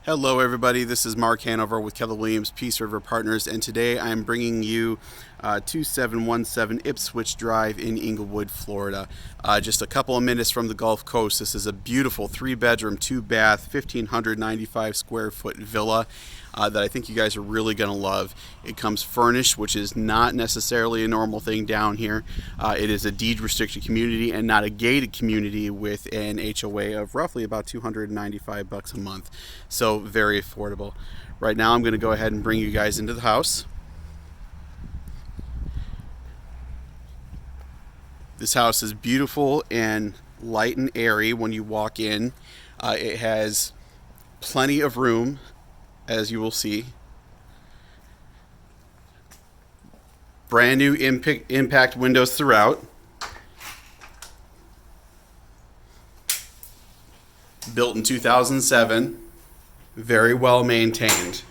Hello everybody, this is Mark Hanover with Keller Williams Peace River Partners, and today I'm bringing you 2717 Ipswich Drive in Englewood, Florida. Just a couple of minutes from the Gulf Coast. This is a beautiful 3-bedroom, 2-bath, 1,595 square foot villa that I think you guys are really going to love. It comes furnished, which is not necessarily a normal thing down here. It is a deed restricted community and not a gated community with an HOA of roughly about $295 a month. So very affordable. Right now I'm going to go ahead and bring you guys into the house. This house is beautiful and light and airy when you walk in. It has plenty of room, as you will see. Brand new impact windows throughout. Built in 2007. Very well maintained.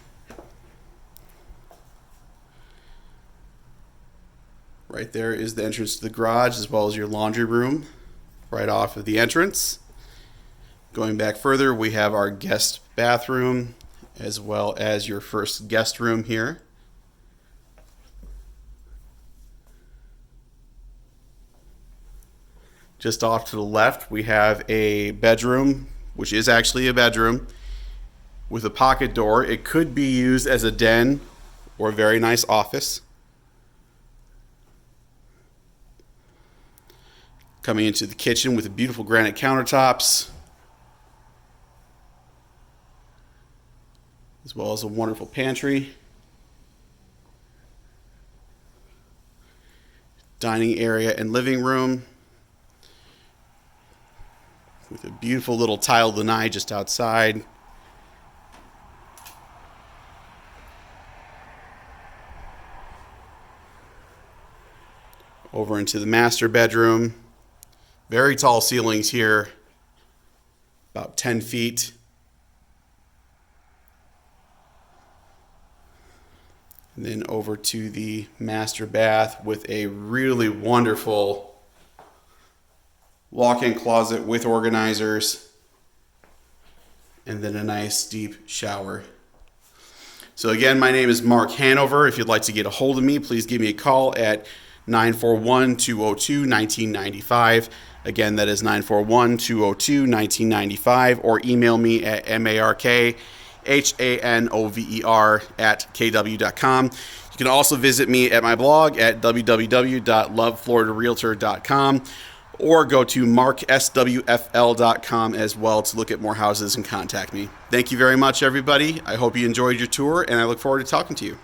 Right there is the entrance to the garage, as well as your laundry room right off of the entrance. Going back further, we have our guest bathroom, as well as your first guest room here. Just off to the left, we have a bedroom, which is actually a bedroom, with a pocket door. It could be used as a den or a very nice office. Coming into the kitchen with the beautiful granite countertops, as well as a wonderful pantry. Dining area and living room with a beautiful little tile lanai just outside. Over into the master bedroom. Very tall ceilings here, about 10 feet. And then over to the master bath with a really wonderful walk-in closet with organizers, and then a nice deep shower. So again, my name is Mark Hanover. If you'd like to get a hold of me, please give me a call at 941-202-1995. Again, that is 941-202-1995, or email me at markhanover@kw.com. You can also visit me at my blog at www.lovefloridarealtor.com, or go to markswfl.com as well to look at more houses and contact me. Thank you very much, everybody. I hope you enjoyed your tour, and I look forward to talking to you.